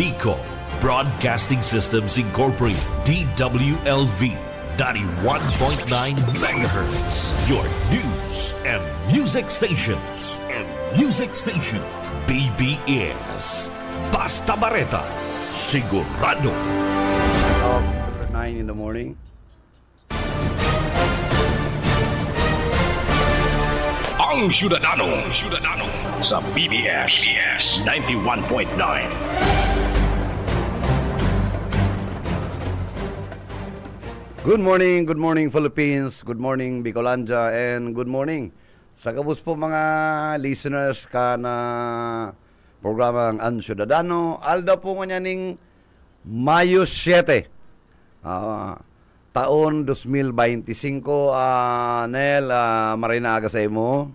Bico Broadcasting Systems Incorporated, DWLV, 91.9 megahertz. Your news and music stations. BBS. Basta Bareta. Sigurado. After 9 in the morning. Ang Syudadano sa BBS 91.9. Good morning Philippines, good morning Bicolandia, and good morning sa kabus po mga listeners ka na programang Ang Syudadano. Alda po nga ning Mayo 7, taon 2025. Nel, marinaga sa imo.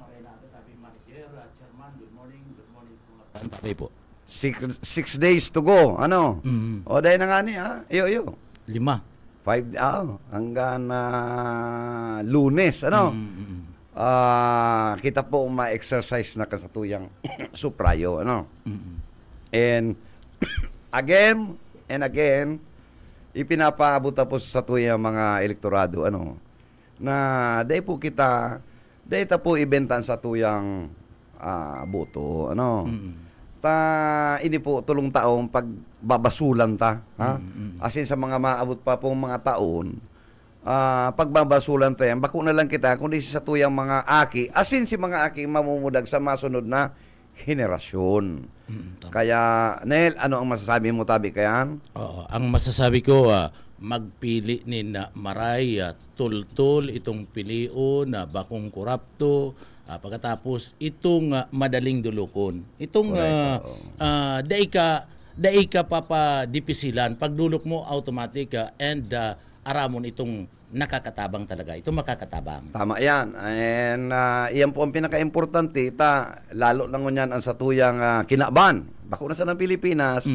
Okay po. 6 days to go. Ano? O dahil na nga niya. Iyo. 5. 5 hanggang Lunes, ano? Kita po ma-exercise na kasatuyang suprayo, ano? And again, ipinapaabot po sa tuyang mga elektorado, ano? Na dahil po dahil po ibentan sa tuyang boto, ano? Ini po tulong taong pagbabasulan ta, ha? Asin sa mga maabot pa pong mga taon, pagbabasulan ta yan, bako na lang kita kundi sa tuyang mga aki, asin si mga aki mamumudag sa masunod na henerasyon. Kaya Nel, ano ang masasabi mo tabi kayan? Ang masasabi ko, magpili ni na maray tultul itong pilio na bakong kurapto. Pagkatapos itong madaling dulukon. Itong dai ka papadipisilan, pagdulok mo automatic and aramon itong nakakatabang talaga. Ito makakatabang. Tama yan. And iyan po ang pinaka-importante, lalo lang ngunyan ang satuyang kinaban. Bako na sa ng Pilipinas,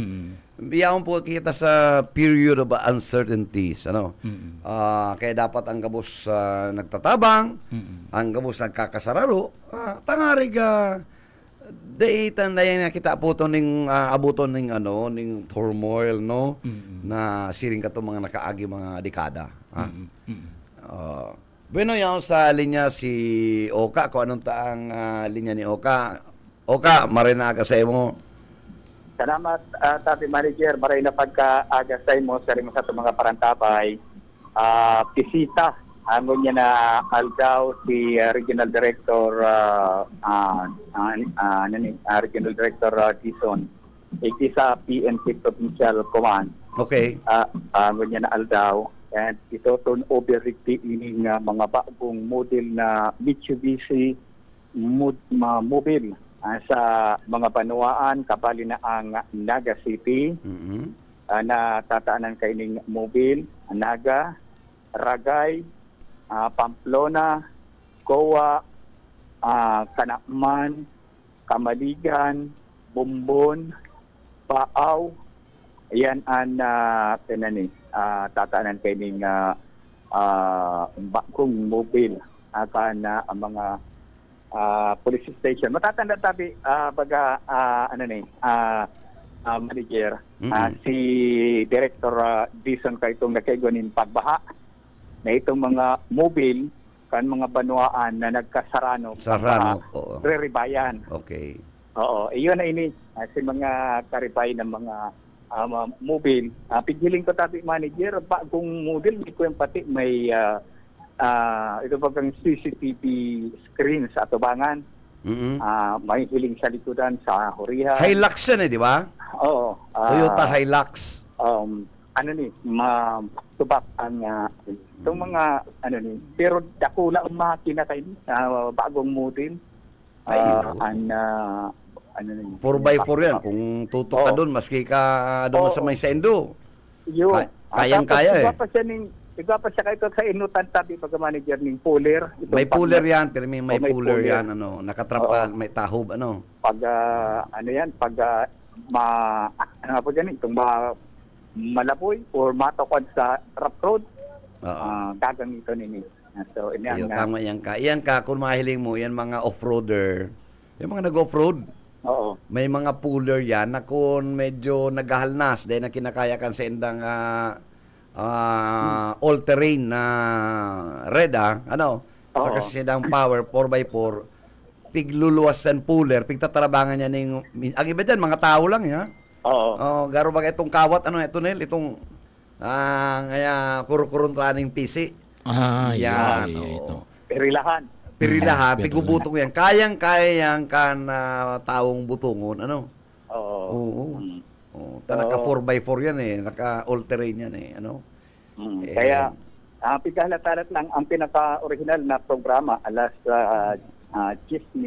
biyahon po kita sa period of uncertainties, ano? Kaya dapat ang gabos nagtatabang, ang gabos nagkakasararo, tangarig daytan dayan na kita po to ning abuton ning ning turmoil, no? Na siring kato mga nakaagi mga dekada. Bueno, yan sa linya si Oka, kung anong taang linya ni Oka. Oka, marinaga sa imo. Salamat, Tapi Manager. Maray na pagka-agasay mo sa rin sa mga parantapay. Pisita, ano niya na aldaw si Regional Director Regional Director Dison. Iti sa PNP Provincial Command. Okay. Ano niya na aldaw. And ito turn over ini mga bagong model na Mitsubishi mobile. Sa mga panuwaan, kabali na ang Naga City, na tataanan kaining Mobil, Naga, Ragay, Pamplona, Coa, Kanakman, Kamaligan, Bumbon, Paaw. Yan ang tataanan kaining bagong Mobil. Akan ang mga police station. Matatanda tabi manager, si Director Dison kay itong nakaigonin pagbaha na itong mga mobile kan mga banuaan na nagkasarano re-ribayan. Okay. Oo, iyon na ini si mga karibay ng mga mobile. Pigiling ko tabi manager, bagong mobile, hindi ko yung pati may ito bagang CCTV screen sa atubangan. May hiling sa likudan sa Horiha. Hilux yan di ba? Oo. Toyota Hilux. Tubak ang itong mga pero dako na ang makina kayo bagong model. 4x4 yan. Kung tutok ka doon, maski ka doon sa may sendo. Kayang-kaya Ikaw pa siya kayo sa inutan tabi pag-manager ng puller. May puller yan, pero may puller yan, nakatrapa, may tahob, Pag, itong malapoy or matakwad sa rough road, gagang ito nini. So, tama yan ka. Iyan ka, kung mahiling mo, yan mga off-roader, yung mga nag-off-road, Oo. May mga puller yan na kung medyo naghahalnas dahil na kinakayakan sa indang all-terrain na reda, sa Oo. kasi sidang power 4x4, pigluluwasan puller, pigtatarabangan niya ang iba dyan, mga tao lang, ya. Oo. Garo ba itong kawat, ito nil, itong kuro-kurong traning PC. Yan, ito. Perilahan. Pirilahan, Pero- pigubutong yan. Kayang-kaya yan kan taong butungon, Oo. Oo. Naka 4x4 yan naka all-terrain yan Eh, Kaya, pighalat-halat lang ang pinaka-original na programa alas 10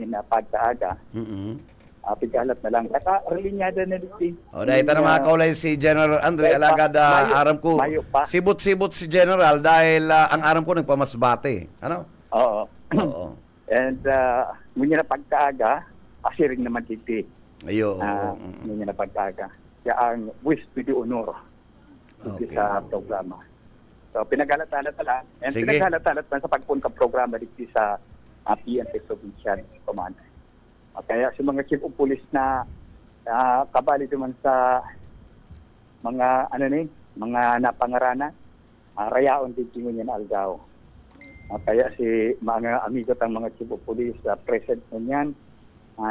na pagkaaga. Pighalat na lang. Naka-relinyada na dito. Dahil ito na mga kaulay si General Andre Alagad, aram ko, Mayo pa. sibot-sibot si General dahil ang aram ko nagpamasbate. Oo. Oo. And ngunyan na pagkaaga, asiring naman dito. Ayo. Ngunyan na pagkaaga. Kaya ang wish to the honor dito Okay. sa programa. So, pinaghalat-halat na lang. And Sige. pinaghalat-halat na sa pagpunta programa dito sa PNP Provincial Command. Kaya sa mga chief of police na kabali naman sa mga mga napangaranan, rayaon din ngunyan algaw. Kaya si mga amigo tang mga chief of police present ngunyan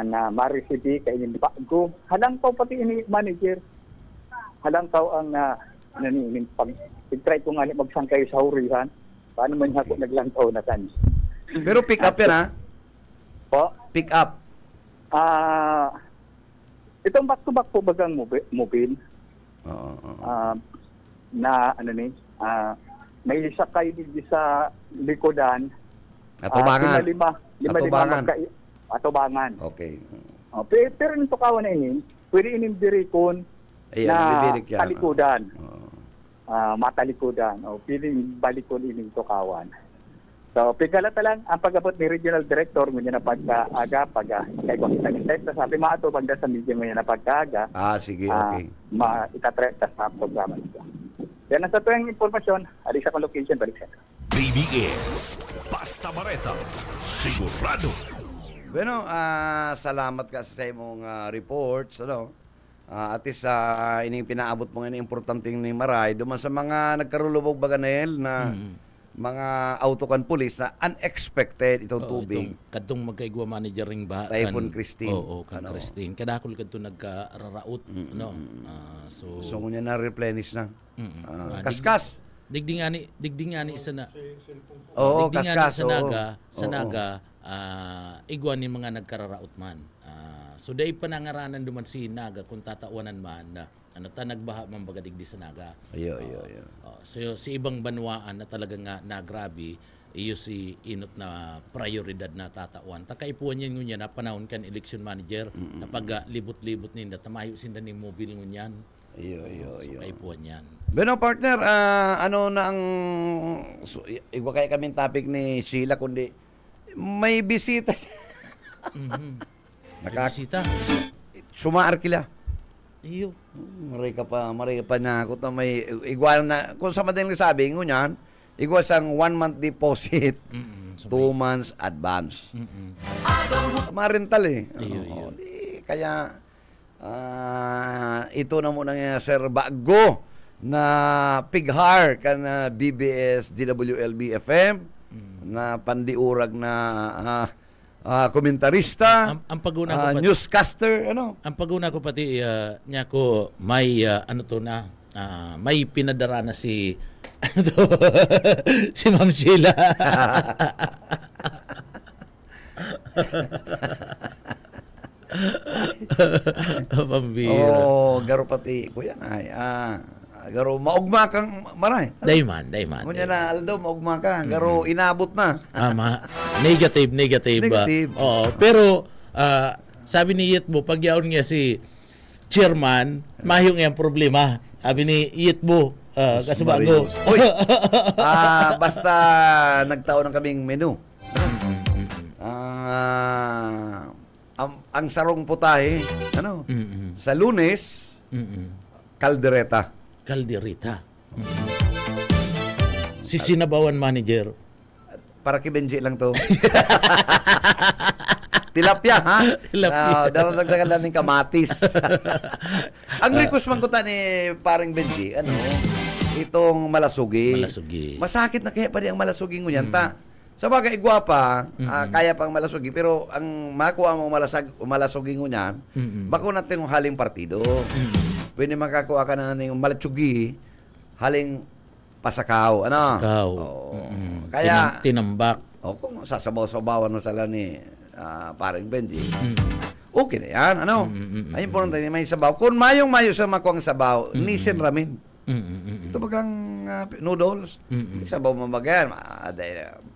na ma-receive kay ini bago. Halang pa pati ini manager. Halang tao ang pag-try ko nga magsangkay sa hurihan. Paano man ako naglantaw na tan. Pero pick up yan Po? Pick up. Itong back-to-back po bagang mobile Oo. na may sakay dito sa likodan. Atubangan. Lima Atubangan. atubangan. Okay. Pero nito kawan na ini, pwede ining dirikon Ayan, na nabibirik yan. talikudan. Oo. Matalikudan. Piling balikon ining tukawan. So, pigalata lang ang pag-abot ni Regional Director ngunyan na pagkaaga, kay Kwang sabi maato banda sa media ngunyan na pagkaaga, Sige, okay. itatreta sa programa nito. Yan ang sa tuwing impormasyon, alis akong location, balik sa BBS Basta Bareta, sigurado. Bueno, salamat ka sa imong reports, at least ining pinaabot mo nga importanteng ni Maray, duman sa mga nagkarulubog baganel na mga autokan pulis na unexpected itong tubig. Kadtong magkaigwa manager ring ba? Typhoon Christine. Oo, Christine. Kadakol kadto nagkararaot, So ngunya na replenish na. Kaskas. Digdingani isa na. Oo, Digdingani kaskas. sa naga igwa ni mga nagkararaot man. So day panangaranan duman si naga kung tatawanan man na nagbaha man bagadig di sa naga. Ayo. So si ibang banwaan na talaga nga nagrabe iyo si inot na prioridad na tatawan. Takaipuan yan ngunyan na panahon kan election manager na pag libot-libot ninda tamayo sinda ni mobile ngunyan. Ayo. So kaipuan yan. Bueno, partner, ano na ang igwa kaya kaming topic ni Sheila kundi may bisita siya. Nakakita. Sumaar kila. Iyo. Maray ka pa na ako na may igwa na kung sa madaling sabi ngunyan, igwa sang 1 month deposit, 2 months advance. Marental Iyo. Kaya ito na muna nga sir bago na pighar kan BBS DWLB FM na pandiurag na komentarista, Ang paguna ko pati, newscaster, ang paguna ko pati niya ko may may pinadara na si si Ma'am Sheila. Pambira. garo pati kuya na garo maugma kang maray. Dayman. Kunya na Aldo maugma ka, garo inabot na. Negative. Negative. Oo, pero sabi ni Yitbo, pag yaon nga si chairman, mahiyong yung problema. Sabi ni Yitbo, kasubago. Uy, basta nagtaon ng kaming menu. Ang sarong putahe, sa Lunes, kaldereta. Calderita. Si Sinabawan manager. Para kay Benji lang to. Tilapia, ha? Tilapia. Daradagdagan lang ng kamatis. Ang request man ko ta ni paring Benji, itong malasugi. Malasugi. Masakit na kaya pa rin ang malasugi mo yan. Sa bagay, gwapa, kaya pang malasugi, pero ang makuha mo malasugi mo yan, bako natin yung haling partido. Pwede makakuha ka na ng malatsugi, haling pasakaw. Pasakaw. Kaya, tinambak. kung sasabaw-sabawan mo sala ni paring Benji, okay na yan. Ayun po natin, may sabaw. Kung mayong-mayo sa makuha ang sabaw, nisin ramin. Ito bagang noodles. Sabaw mo magayan.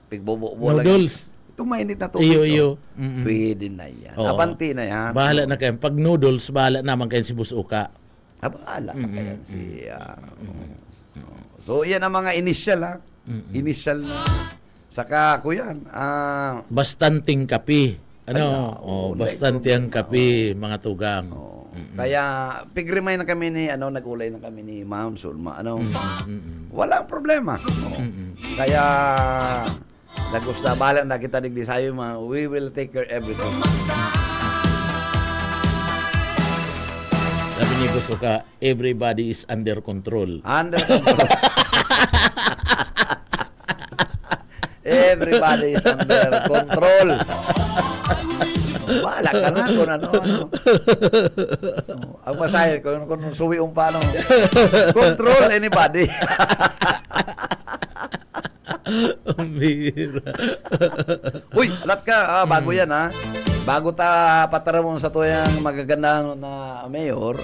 Pigbobo lang. Noodles. Itong mainit na tubig. Iyo. Pwede na yan. Oo. Abanti na yan. Bahala na kayo. Pag noodles, bahala naman kayo si Busuka. Bahala na kayo si... So, yan ang mga initial, ha? Initial na. Saka, kuyan, Bastanting kapi. Bastante ang kapi, mga tugang. Kaya, pig-remind na kami ni, nag-ulay na kami ni Ma'am Sulma. Walang problema. Kaya, nagusta, bahala na kita digdi sa'yo, we will take care everything. Sabi ni Busuka, everybody is under control. Under control. Everybody is under control. Bahala ka na kung ano. Ang masahil, kung suwi yung paano. Control anybody. Ang bihira. Uy, alat ka. Bago yan, ha. Bago ta pataramon sa tuyang magaganda na mayor.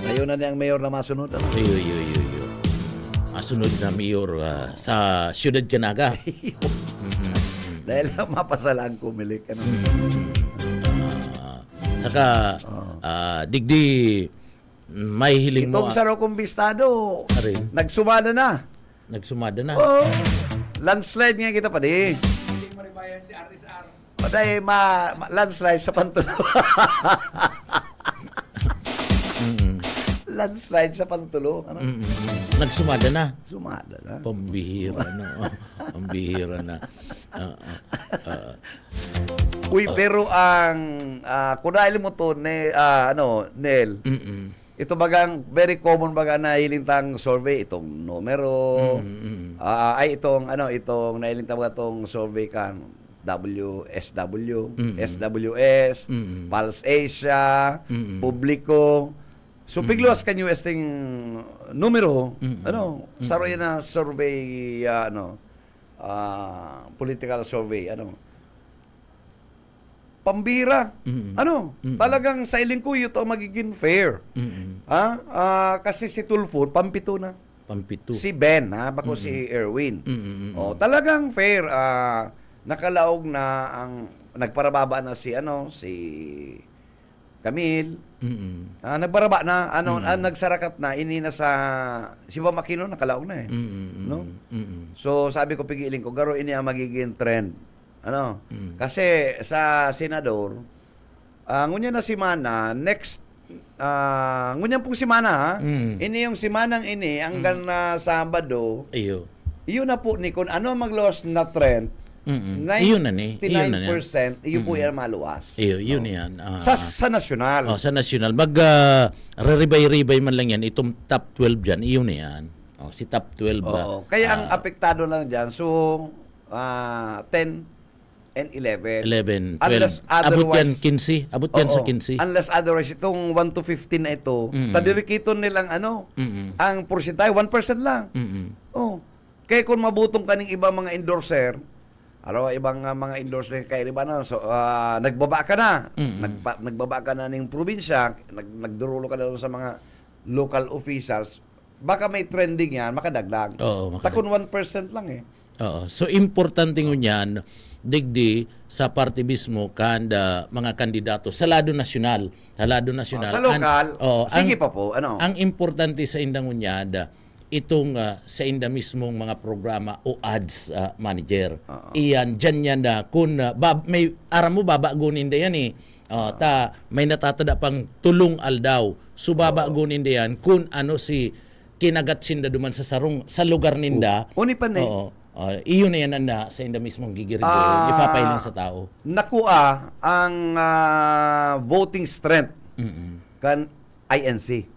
Ngayon na niyang mayor na masunod. Iyo. Masunod na mayor sa Siyudad Canaga. Dahil mapasalaan kumilik. Saka, digdi, may hiling mo. Itong saro kong bistado, Arin. nagsumada na. Nagsumada na. Landslide nga kita pa di. Paday landslide sa Pantulo. Landslide sa Pantulo. Nagsumada na. Sumada na. Pambihira na. Pambihira na. Uy, pero ang kung dahil mo to, Nel, ito bagang very common baga na hilintang survey, itong numero, itong nahilintang baga itong survey kan WSW, SWS, Pulse Asia, Publico. So, pigluwas kanyo esting numero, saro yan na survey, political survey, pambira. Talagang sa ilingkuyo ito magiging fair. Kasi si Tulfo, pampito na. Pampito. Si Ben, bako si Erwin. Talagang fair. Nakalaog na ang nagparababa na si Camille. Nagbaraba na, nagsarakat na, ini na sa si Bamakino nakalaog na no? So sabi ko pigiling ko garo ini ang magiging trend. Kasi sa senador, ngunya na si Mana next ngunya pong si Mana ini yung si Manang ini hanggang na Sabado. Iyo na po ni kun ano maglawas na trend. 99% iyo po yan maluwas. Yun yan. Sa nasyonal. Sa nasyonal. Re-ribay-ribay man lang yan. Itong top 12 dyan, iyon na yan. Si top 12 ba? Kaya ang apektado lang dyan, so 10 and 11. 11, 12. Abot yan 15. Abot yan sa 15. Unless otherwise, itong 1 to 15 na ito, tadirikito nilang ang porsyentahe, 1% lang. Kaya kung mabutong kaning ibang mga endorser, ibang mga endorser kay riba na, so nagbaba ka na. Nagbaba ka na ng probinsya, nagdurulo ka na sa mga local officials, baka may trending yan, makadagdag. Takon 1% lang So importante ng yan, digdi sa party mismo kanda mga kandidato sa lado nasyonal. Sa lado nasyonal. Sa lokal, sige pa po. Ang importante sa indang unyada, itong sa inda mismong mga programa o ads manager. Iyan, dyan yan na kung may aram mo babagunin da yan may natatada pang tulong aldaw. So babagunin da yan kung si kinagat sinda duman sa sarong sa lugar ninda. Uni pa na Iyon na yan anda sa inda mismong gigirigoy. Ipapailan sa tao. Nakuha ang voting strength kan INC.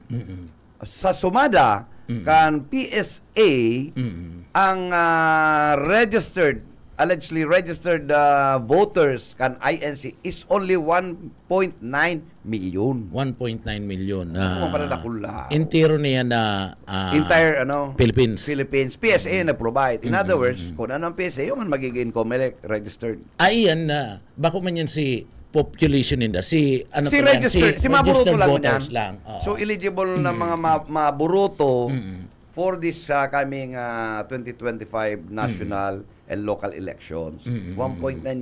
Sa sumada kan PSA ang allegedly registered voters kan INC is only 1.9 million. 1.9 million. Kung para nakula. Intero niya na Entire Philippines. PSA na provide. In other words, kung ano ang PSA, yung man magiging COMELEC registered. Iyan na bako man yan si population nila si Si registered, si maburuto lang voters yan. lang. So eligible na mga maburuto for this coming 2025 national and local elections. 1.9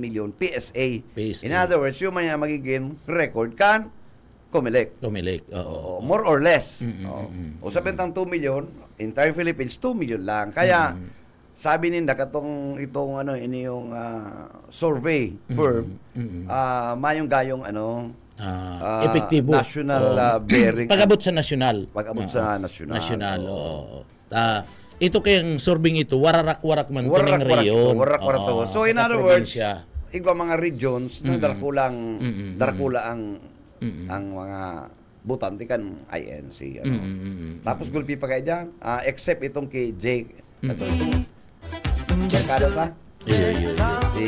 million PSA. PSA. In other words, yung mga magiging record kan COMELEC. Tumilik. More or less. O sa bentang 2 million, entire Philippines 2 million lang. Kaya sabi ninda katong itong ini yung survey firm mayong gayong Epektibo. national bearing. Pag-abot sa nasyonal. Pag-abot sa nasyonal. Nasyonal, oo. Ito kayang sorbing ito, wararak-warak man kaming reyon. Warak-warak to. So in other words, igwa mga regions na darakula ang mga butante kan INC. Tapos gulpi pa kayo dyan. Except itong kay Jake. Itong kada pa? Iyo. Si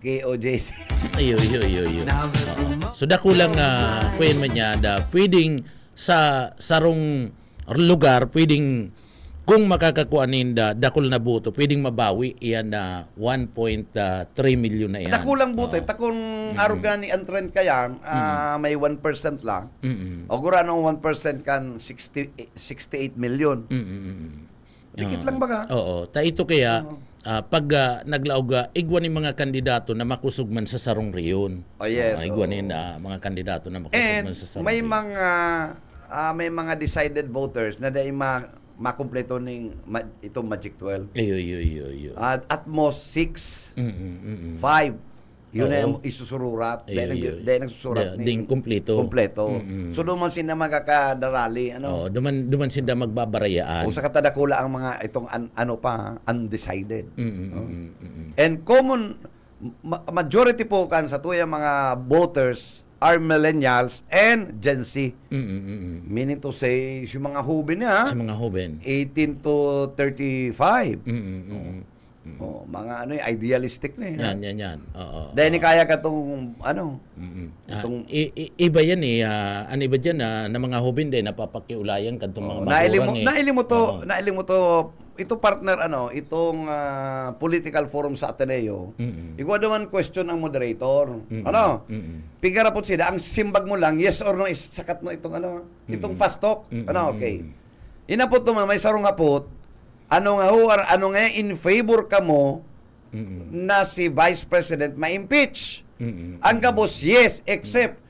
KOJC. Iyo. So dakulang kuyen man niya da pwedeng sa sarong lugar pwedeng kung makakakuanin dakul na boto pwedeng mabawi iyan na 1.3 million na yan. Dakulang buto. Takong arugani ang trend kayang may 1% lang. O gura nung 1% kan 68 million. Dikit lang baga. Oo. Ito kaya pag naglaog igwa ni mga kandidato na makusog man sa sarong riyon. Oh yes. Igwa ni mga kandidato na makusog man sa sarong may riyon. may mga decided voters na dahil makumpleto ng itong Magic 12. Iyo. At most 6, 5. Yun na yung isusururat. Dahil nagsusurat Ding kumpleto. So doon man sila magkakadarali. Duman sila magbabarayaan. O sa katadakula ang mga itong undecided. And common majority po kan sa tuyang mga voters are millennials and Gen Z. Meaning to say, yung mga hubin niya, Sa mga hoben. 18 to 35. Mga idealistic na yan. Yan. Oo. Dahil ni kaya ka itong, itong, Iba yan iba dyan na mga hoben din, napapakiulayan kadtong mga maturang nailim mo to, ito partner, itong political forum sa Ateneo, igwa naman question ang moderator. Pigara po sila, ang simbag mo lang, yes or no, sakat mo itong, itong fast talk. Okay. Inapot naman, may sarong hapot, ano nga in favor ka mo na si Vice President ma-impeach. Ang kabos, yes, except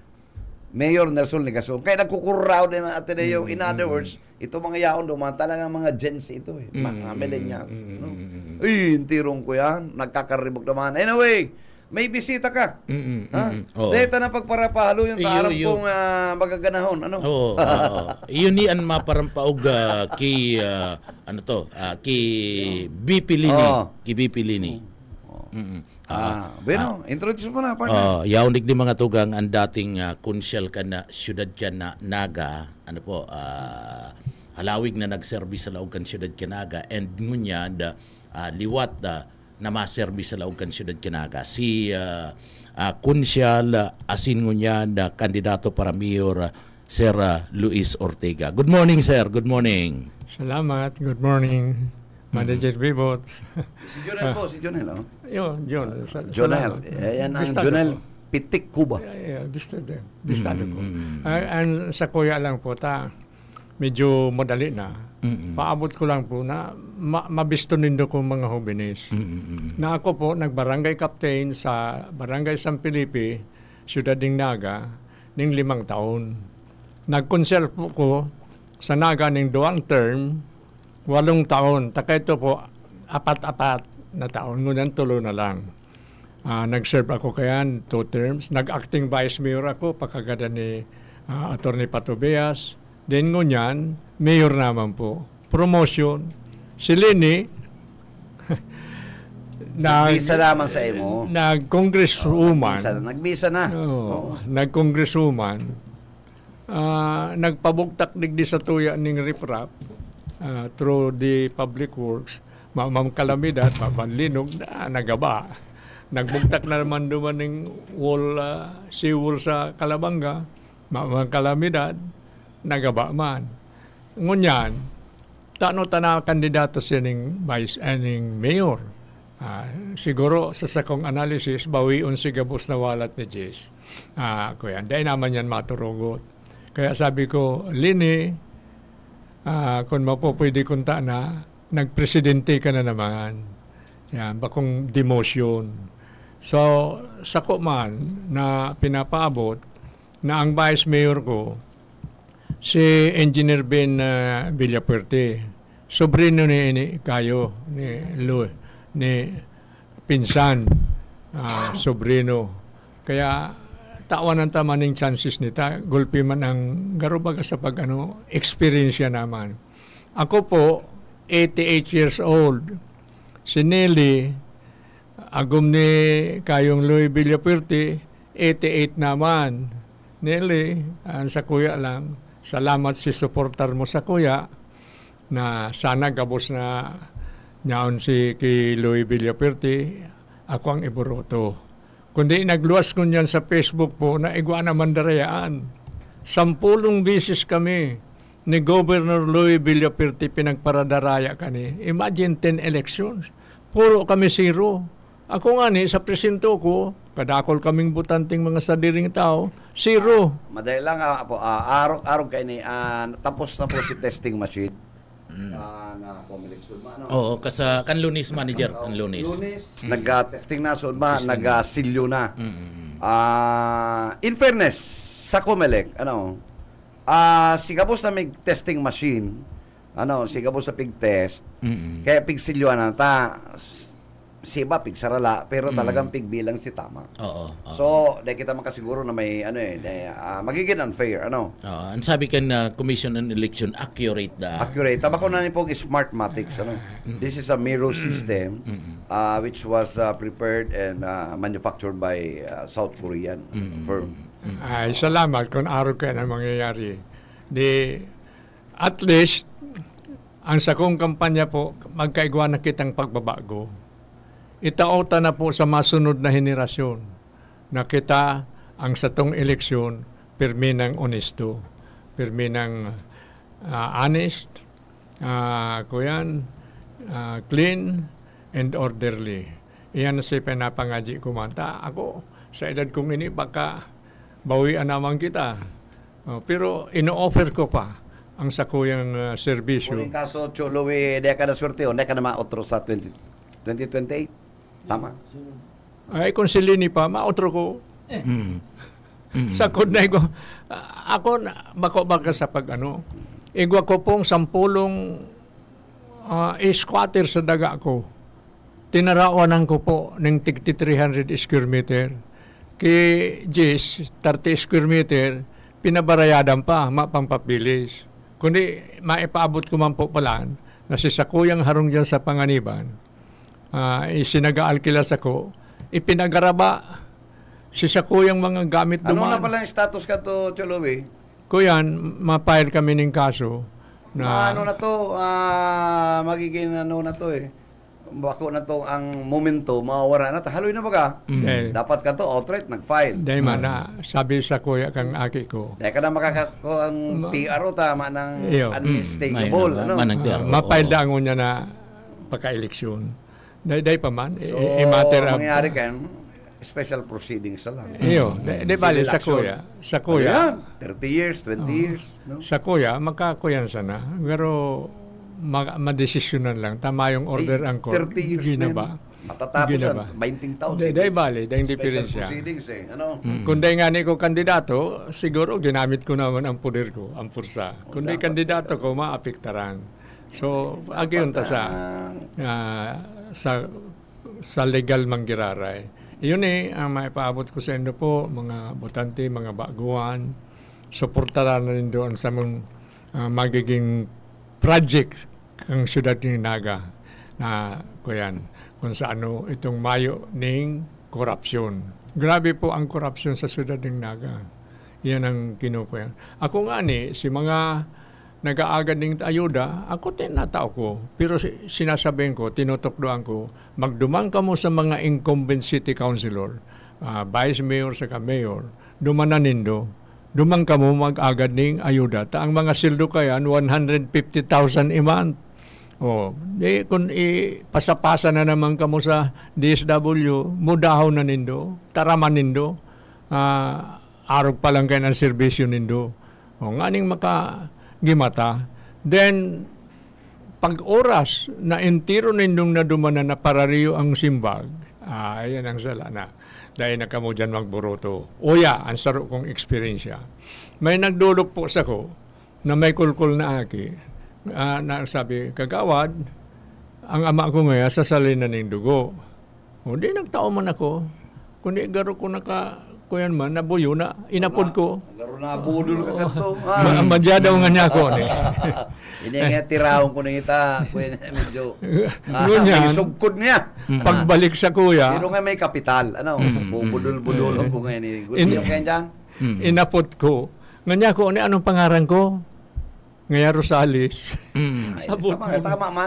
Mayor Nelson Ligason. Kaya nagkukuraw din ang Ateneo. In other words, ito mga yaon doon, talagang mga Gen Z ito mga millennials. Tirong ko yan. Nagkakaribok naman. Anyway, may bisita ka. Dito na pagparapahalo yung taarap kong magaganahon. Yun ni ang maparampaog kay kay BP Lini. Kay BP Lini. Bueno, introduce mo na, partner. Yaonik di mga tugang ang dating konsyal ka na siyudad ka na Naga. Halawig na nagservice sa laog kan siyudad ka Naga. And ngunya, liwat na ma-service sa laog kan siyudad ka Naga. Si konsyal asin ngunya na kandidato para mayor, Sir Luis Ortega. Good morning, sir. Good morning. Salamat. Good morning. Manager Bibot. Si Jonel po, si Jonel. John. Jonel. Yan ang Jonel Pitik Cuba. Bistado ko. Ang sa kuya lang po medyo madali na. Paabot ko lang po na mabisto nindo ko mga hobinis. Na ako po nagbarangay captain sa Barangay San Felipe, Ciudad ng Naga, ng 5 taon. Nag-consel po ko sa Naga ng 2 term, 8 taon. Taka ito po, 4 na taon. Ngunyan tulo na lang. Nag-serve ako kayan 2 terms. Nag-acting vice mayor ako, pagkagada ni Atty. Pato Beas. Then ngunyan, mayor naman po. Promotion. Si Lini, Nagbisa naman sa imo. Nag-congresswoman. Nagbisa na. Nag-congresswoman. Nagpabugtak digdi sa tuya ning riprap through the public works. Ma'am Kalamidad, Linog na nagaba. Nagbugtak na naman duman ng seawall sa Calabanga. Ma'am Kalamidad, nagaba man. Ngunyan, tano-tana kandidato siya ng mayor. Siguro sa sakong analysis, bawion si gabos na walat ni Jess. Kuya, dahil naman yan maturugot. Kaya sabi ko, Lini, kung mapupwede kunta na, nagpresidente ka na naman. Yan, bakong demotion. So, sako man na pinapaabot na ang vice mayor ko, si Engineer Ben Villapuerte, sobrino ni Kayo, ni pinsan, sobrino. Kaya, tawan ng tamaning chances nita, gulpi man ang garubaga sa experience naman. Ako po, 88 years old. Si Nelly, agum ni Kayong Louis Villapuerte, 88 naman. Nelly, sa kuya lang, salamat si supporter mo sa kuya na sana gabos na nyaon si kay Louis Villapuerte, ako ang iburoto. Kundi nagluwas ko niyan sa Facebook po na igwa naman darayaan. 10 bisis kami ni Governor Louis Villapuerte pinagparadaraya kani. Imagine 10 elections. Puro kami 0. Ako nga ni, sa presinto ko, kadakol kaming butanting mga sadiring tao, 0. Madali lang po, araw kayo ni, tapos na po si testing machine. Na pumiliksod ma, Oo, kan Lunis manager, kan Lunis. Nag-testing na, nag-silyo na. In fairness, sa Comelec, sigabos na may testing machine, sigabos na pig-test, kaya pig-silyo na si iba pigsarala pero talagang pigbilang si tama. So, dahil kita makasiguro na may magiging unfair, ang sabi kan Commission on Election accurate accurate. Tama ko na ni pong Smartmatics, This is a mirror system which was prepared and manufactured by South Korean firm. Ay, salamat kung araw ka na mangyayari. At least ang sakong kampanya po, magkaigwa na kitang pagbabago. Itaota na po sa masunod na henerasyon na kita ang satong eleksyon pirmi ng honesto, pirmi ng honest, clean and orderly. Iyan na si pinapangaji ko manta. Ako, sa edad kong ini, baka bawian naman kita. Pero ino-offer ko pa ang sakuyang serbisyo. Kung kaso, Cholowe, di ka na swerte o di ka na maotro sa 2028. Tama. Ay, kung silini pa, maotro ko. Sakod na ko. Ako, baka sa igwa ko pong 10 squatter sa daga ko. Tinarawanan ko po ng 300 square meter. Kay Jess, 30 square meter, pinabarayadan pa, mapampabilis. Kundi maipaabot ko man po palaan na si Sakuyang harong dyan sa Panganiban, isinag-aalkilas ako, ipinagaraba si Sakuyang mga gamit dumaan. Ano na pala yung status ka to, Cholowe? Kuyan, mapile kami ng kaso. Na, ano na to, magiging na to bako na to ang momento, mawawara na to. Haloy na ba ka? Dapat ka to, outright, nag-file. Dahil man na, sabi sa kuya kang aki ko. Dahil ka na makakako ang TRO, tama ng unmistakable. Mapile da niya na pagka-eleksyon. Dahil pa man, so, matter of... mangyari kan, special proceedings na lang. Di bali, sa kuya. Sa kuya. 30 years, 20 years. No? Sa kuya, magkakuyan sana. Pero, madesisyonan lang. Tama yung order ang court. 30 years ginaba. Matatapos yan, 20,000. Dahil bali, dahil diferensya. Kung dahil nga ni ko kandidato, siguro ginamit ko naman ang poder ko, ang pursa. Kung dahil kandidato ko, maapektaran. So, agyon ta sa legal manggiraray. Iyon ang maipaabot ko sa inyo po, mga botante, mga baguhan, suportaran na rin doon sa mga magiging project ng siyudad ng Naga na kuyan. kung sa ano itong mayo ning korupsyon. Grabe po ang korupsyon sa siyudad ng Naga. Yan ang kinukuya. Ako nga si mga nag-aagad ng ayuda, ako tinatao ko. Pero sinasabihin ko, tinutokdoan ko, magdumang ka mo sa mga incumbent city councilor, vice mayor sa mayor, dumanan nindo, dumang ka mo mag-agad ng ayuda. Ang mga sildo kayan, 150,000 a month. Kung pasapasa na naman ka mo sa DSW, mudahaw na nindo, taraman nindo, arog pa lang kayo ng serbisyo nindo. Nganing gimata. Then, pag oras na entiro nindong nadumanan na parariyo ang simbag, ayan ang sala na. Dahil na kamo dyan magburoto. Ang saro kong experience. May nagdulok po sa ko na may kulkul na aki. Na sabi, kagawad, ang ama ko ngayon sasalin na ng dugo. Di nagtao man ako. Kundi garo ko kuyan man, nabuyo na, inapod ko. Garo na budol ka kanto. Madya daw nga niya ako. Hindi nga tirawon ko na ita. Kuya medyo. Ngunyan, may sugkod niya. pagbalik sa kuya, Pero nga may kapital. Bubudol-budol ko ngayon. Good yung kaya dyan. inapod ko. Nga niya ko, anong pangaran ko? Ngaya Rosales. Sabot mo. Tama ma.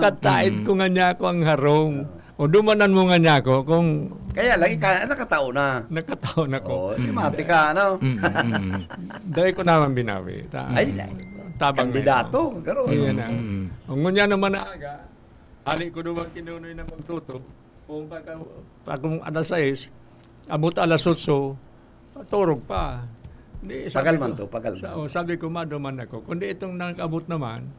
Katait ko nga niya ako ang harong. O dumanan mo nga niya ako kung Kaya lagi ka, nakatao na. nakataon ako. Mati ka, ano? Dahil ko naman binawi. Ay, Tabang kandidato. Garo. Ayan na. Ang ngunya naman na aga, ali ko naman kinunoy na magtuto. Kung pagkong alas 6, abot alas 8, turog pa. Pagal man to. Sabi ko, maduman ako. Kundi itong nag-abot naman,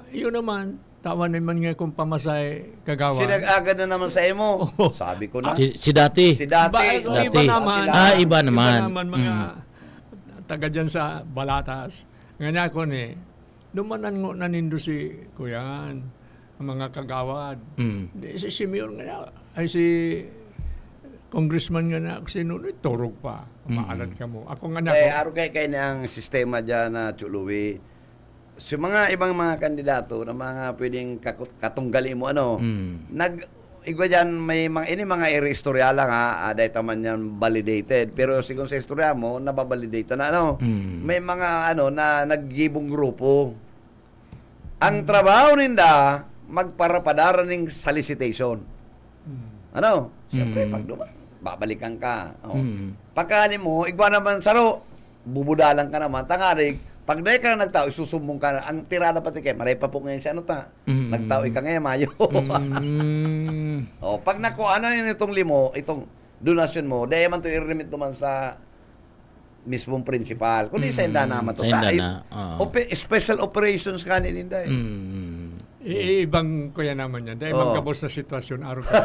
iyon naman, tawa naman nga kung pamasay kagawa. Sinag-agad na naman sa imo. Sabi ko na. Si Dati. Si dati. Iba naman. Iba naman. Mga taga dyan sa Balatas. Nga ako dumanan ngo na nindo si Kuyan, ang mga kagawad. Si Mayor nga ay si Congressman nga na sinunod, turog pa. Maalat ka mo. Ako nga na Aro kay na ang sistema dyan na Chuluwi. So mga ibang mga kandidato na mga pwedeng katunggali mo igwa dyan may mga istorya lang dahil taman yan validated, pero siguro sa istorya mo nababalidate na may mga na naggibong grupo. Ang trabaho ninda magparapadara ng solicitation. Siyempre pag babalikan ka. Pagkali mo igwa naman saro bubudalan ka naman tangarig. Pag dahil ka na nagtao, isusumbong ka na. Ang tirada pati kayo, maray pa po ngayon siya, nagtao ka ngayon, mayo. Pag nakuha na itong itong donasyon mo, dahil man ito i-remit naman sa mismong principal. Kundi sa inda naman ito. Special operations ka nininda. Ibang kuya naman yan. Dahil magkabos sa sitwasyon, araw ka.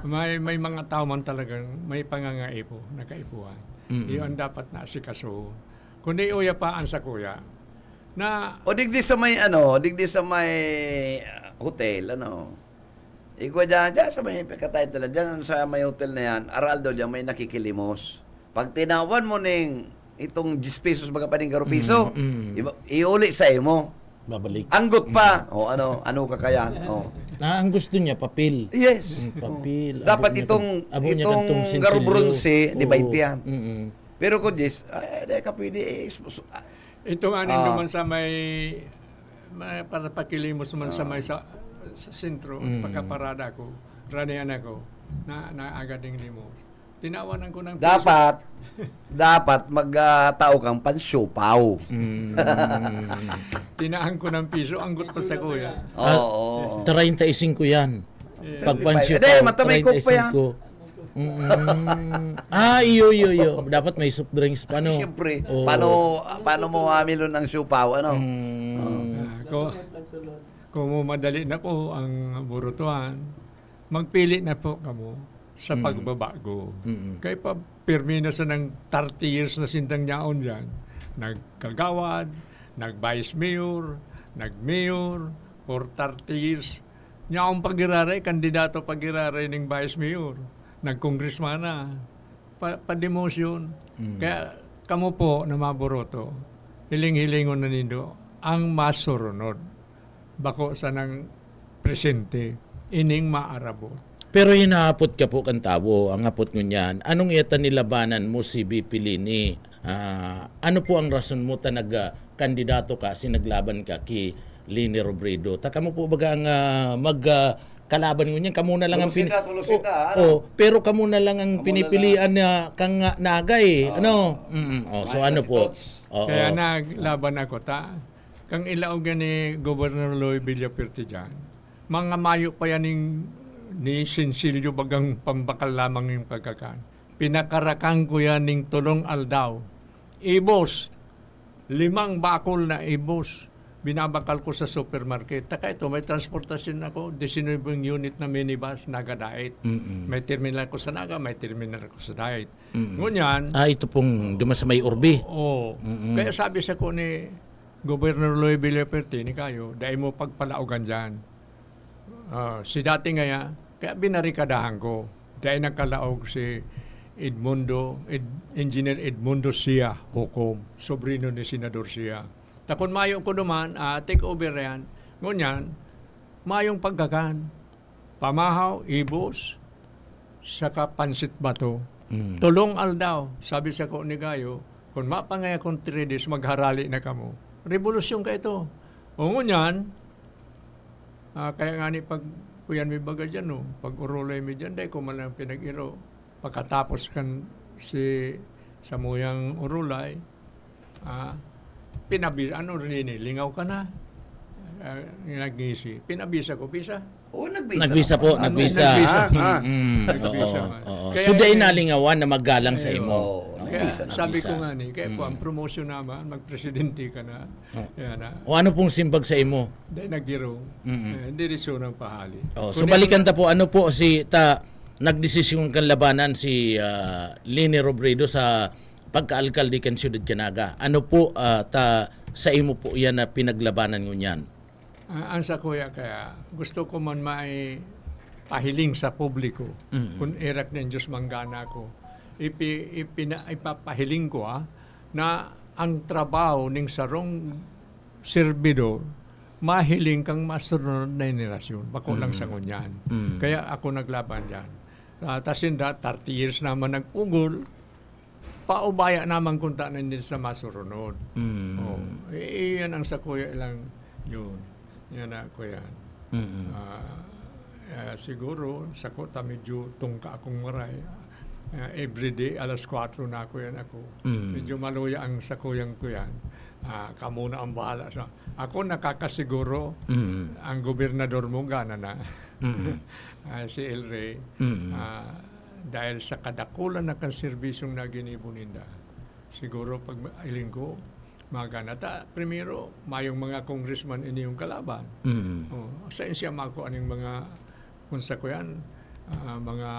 may mga tao man talagang may pangangaipo, nakaipuan. Iyon dapat na asikaso. Kundi uya paan sa kuya na digdi sa may hotel igwa dyan sa may pagkatitle dyan sa may hotel na yan Araldo dyan may nakikilimos pag tinawan mo ning itong 10 pesos baga pa ning piso iuli sa imo babalik anggot pa ano kakayan ang gusto niya papel. Yes papel dapat itong garo bronze di 20 yan pero kung dahil ka pwede ito nga naman sa may para pakilimos man sa may sa sentro pagkaparada ko ranian ako na agad ng limos tinawanan ko ng dapat magtao kang pansiopaw tinaan ko ng piso anggot pa sa kuya 35 yan pag pansiopaw matamay coke pa yan iyo. Dapat may soft drinks pa, no? Siyempre. Paano mo hamilon ng siupaw, Kung madali na po ang burutuan, magpili na po kamo sa pagbabago. Kaya pa pirmi na sa ng 30 years na sintang niyaon dyan. Nagkagawad, nag-vice mayor, nag-mayor, for 30 years. Niyaong pagiraray, kandidato pagiraray ng vice mayor. Nag-congressman na, pa-demotion. Kaya kamo po na maburoto, hiling-hilingon na nindo, ang masurunod. bako sa ng presente, ining maarabot. Pero hinaapot ka po kan tao, ang apot nyo niyan. Anong iyata nilabanan mo si BP Lini? Ano po ang rason mo ta kandidato ka, sinaglaban ka ki Lini Robredo? Taka mo po baga ang kalaban mo niyan, kamo na lang ang Tulusida, pero kamo na lang ang pinipilian na kang nagay, ano? So ano po? Kaya naglaban ako ta. Kang ilaog ni Governor Loy Villaperte dyan, mga mayo pa yan ni Sinsilio bagang pambakal lamang yung pagkakan. Pinakarakang ko yan ning tulong aldaw. Ibos, 5 bakol na ibos. Binabakal ko sa supermarket. Taka ito, may transportasyon ako, 19 unit na minibus, Naga-Dait. May terminal ko sa Naga, may terminal ko sa Dait. Ngunyan, ito pong dumas sa may Urbi. Kaya sabi sa ko ni Governor Loy Villaperte, ni kayo, dahil mo pagpalaugan dyan. Si dati ngaya, kaya binarikadahan ko. Dahil nagkalaog si Engineer Edmundo Sia Hukom, sobrino ni Senador Sia. Takon mayo ko duman, take over yan. Ngunyan, mayong pagkakan, pamahaw, ibos, saka pansit bato. Tulong aldaw, sabi sa ko ni Gayo, kung mapangaya kong 3 days, magharali na kamo. Revolusyon ka ito. O ngunyan, kaya nga ni pag kuyan may baga dyan, no? Pag urulay may dyan, dahil ko malang pinag-iro. Pagkatapos kan si Samuyang urulay, lingaw ka na. Nagngisi. Pinabisa ko, bisa. Nagbisa po, nagbisa. So dahil nalingawan na maggalang sa imo. Kaya sabi ko nga ni, kaya po ang promotion naman, magpresidente ka na. O ano pong simbag sa imo? Dahil nagiro. Hindi rin siya ng pahali. So balikan ta po, ano po nagdesisyon kan labanan si Lini Robredo sa pagka-alkalde kan Siyudad Canaga. Ano po sa imo po yan na pinaglabanan nyo niyan? Ang sa kuya kaya, gusto ko man may pahiling sa publiko. Kung irak ng Diyos manggana ko. Ipapahiling ko na ang trabaho ng sarong servidor, mahiling kang masunod na generasyon. Bako lang sa ngunyan. Kaya ako naglaban yan. Tasinda, 30 years naman nagpugol, paubaya naman kunta na nila sa masurunod. Iyan ang sa kuya lang yun. Yan na kuya. Siguro, sa kota medyo tungka akong maray. Everyday, alas 4 na ako yan ako. Medyo maluya ang sa kuyang ko yan. Kamo na ang bahala. So, ako nakakasiguro, ang gobernador mo gana na. Si El Rey. Dahil sa kadakulan na kan serbisyong na ginibuninda, siguro pag iling ko, maganata. Primero, mayong mga congressman iniyong kalaban. Saan siya mako aning mga kunsakuyan, mga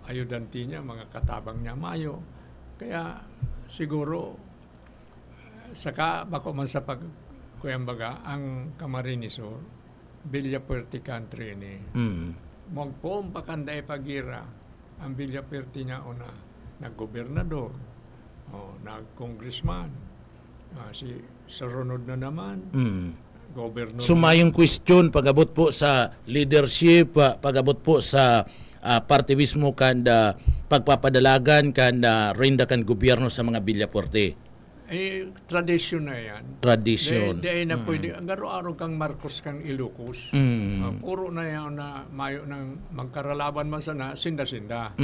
ayudanti niya, mga katabang niya, mayo. Kaya siguro, saka bako man sa kuyang baga, ang Camarines Villaperte country ni. Magpong pakanday pagira, ang Villaperte niya nag-gobernador, nag-congressman, si sarunod na naman, governor. Sumayong question, pagabot po sa leadership, pagabot po sa partiwismo kan pagpapadalagan kan rinda kan gobyerno sa mga Villaperte. Tradisyon na yan. Tradisyon. Dahil na pwede, ang araw-araw kang Marcos kang Ilocos. Puro na yan na mayo ng magkaralaban man sana, sinda-sinda.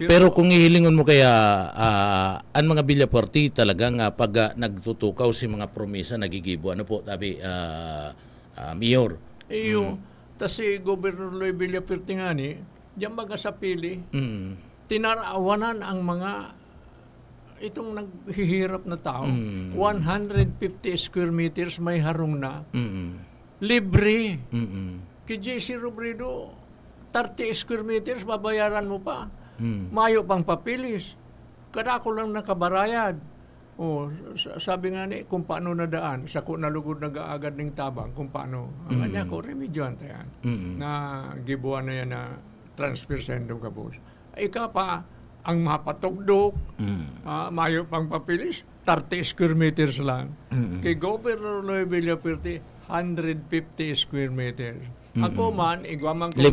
Pero kung ihilingon mo kaya, ang mga Villaperte talagang pag nagtutukaw si mga promesa, nagigibo. Ano po, tabi, Mayor? Tas si Governor Loy Villaperte nga ni, diyan baga sa pili, tinarawanan ang mga itong naghihirap na tao, 150 square meters may harong na, libre. Kay JC Robredo, 30 square meters, babayaran mo pa. Mayo pang papilis. Kada ko lang nakabarayad. Sabi nga ni, kung paano nadaan, sa ko nalugod nag-aagad ng tabang, kung paano. Ang kanya ko, remedyoan tayo. Na gibuan na yan na transfer sa endong kabos. Ika pa, ang mapatugdok, mayo pang papilis, 30 square meters lang. Kay Governor Loy Villaperte, 150 square meters. Ako man, igwaman ko...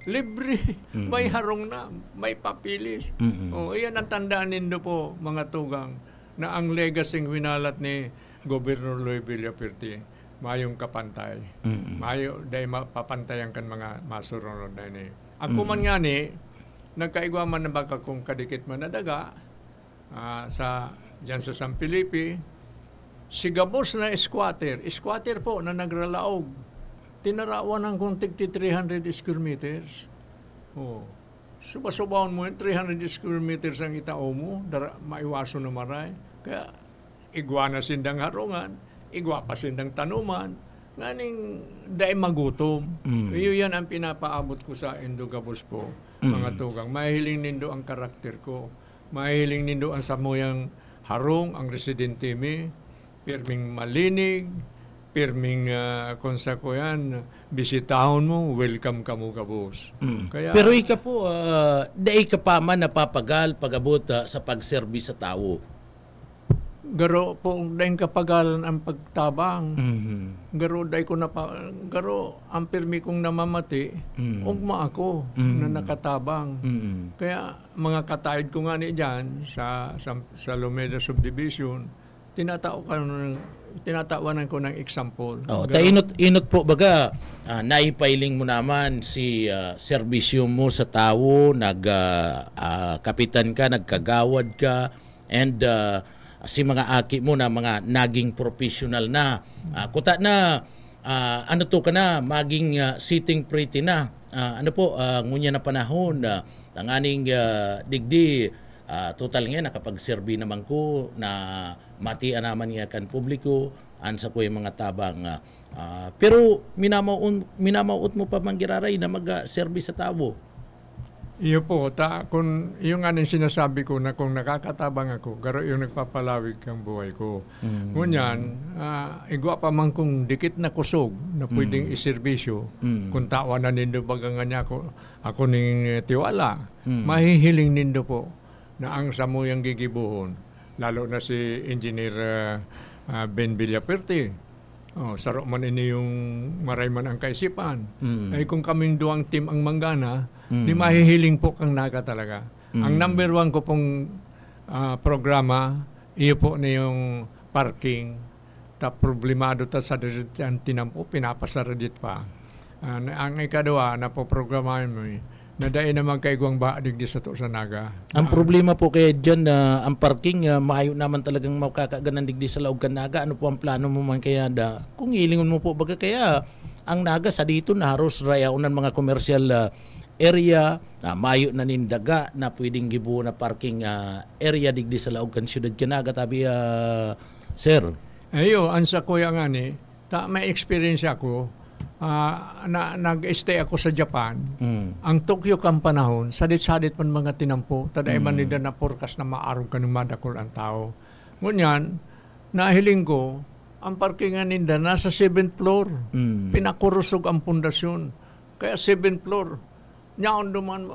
Libre. May harong na, may papilis. Iyan ang tandaan nindo po, mga tugang, na ang legacy winalat ni Gobernador Loy Villaperti, mayong kapantay. Mayo, dahil mapapantayan kan mga masurunod na ni. Ako man nga ni, nagkaigwaman na baka kung kadikit man na daga, diyan sa San Felipe, si Gabos na squatter po na nagralaog. Tinarawan ng kung 300 square meters. Subasubawon mo yun, 300 square meters ang itao mo, maiwaso na maray. Kaya, igwa na sindang harungan, igwa pa sindang tanuman, nganing dahil magutom. Iyon ang pinapaabot ko sa Indogabos po, mga tugang. Mahiling nindo ang karakter ko. Mahiling nindo ang samuyang harong, ang residente mi, pirming malinig, pirming konsako yan, bisitahon mo, welcome ka mo, Gabos. Kaya, Pero ika po, dahil ka pa man napapagal pag-abot sa pagservis sa tao. Garo po, dahil kapagalan ang pagtabang. Garo, ang pirmi kong namamati, ugma ako na nakatabang. Kaya, mga katahid ko nga ni dyan, sa Lumeda Subdivision, tinatawan ko ng example. Inot po baga, naipailing mo naman si serbisyo mo sa tao, kapitan ka, nagkagawad ka, and si mga aki mo na mga naging professional na. Kuta na, ano to ka na, maging sitting pretty na. Ngunya na panahon, ang aning digdi, total nga nakapag-serve naman ko na matian naman nga kan publiko ansa ko yung mga tabang pero minamaot mo pa manggiraray na mag-service sa tao. Iyo po, kung yung anong sinasabi ko na kung nakakatabang ako, garo yung nagpapalawig kang buhay ko. Ngunyan, igwa pa man kung dikit na kusog na pwedeng iserbisyo, kung tawa na nindo baga nga niya ako ning tiwala, mahihiling nindo po na ang samuyang gigibuhon, lalo na si Engineer Ben Villaperti. Saro man ini yung maray man ang kaisipan. Ay kung kaming duwang team ang manggana, di mahihiling po kang naga talaga. Ang number 1 ko pong programa, iyo po na yung parking. Problemado ta sa ang tinampo, pinapasaradit pa. Ang ikadawa, na po programahin mo na dahil naman kaigwang baadig di sa to sa naga. Ang problema po kaya dyan na ang parking, maayo naman talagang makakaganan digdi sa laog kan naga. Ano po ang plano mo man kaya kung ilingon mo po baga kaya ang naga sa dito na haros rayaunan mga commercial area, maayo na nindaga na pwedeng gibuo na parking area digdi sa laog kan siyudad kan naga tabi sir. Ayo, ansa ko yang ani, may experience ako. Nag-stay ako sa Japan. Ang Tokyo kang panahon, sadit-sadit man mga tinampo, taday man nila na forecast na maarog ka ng madakol ang tao. Ngunyan, nahiling ko, ang parkingan nila nasa 7th floor. Pinakurusog ang pundasyon. Kaya 7th floor. Nyaon duman,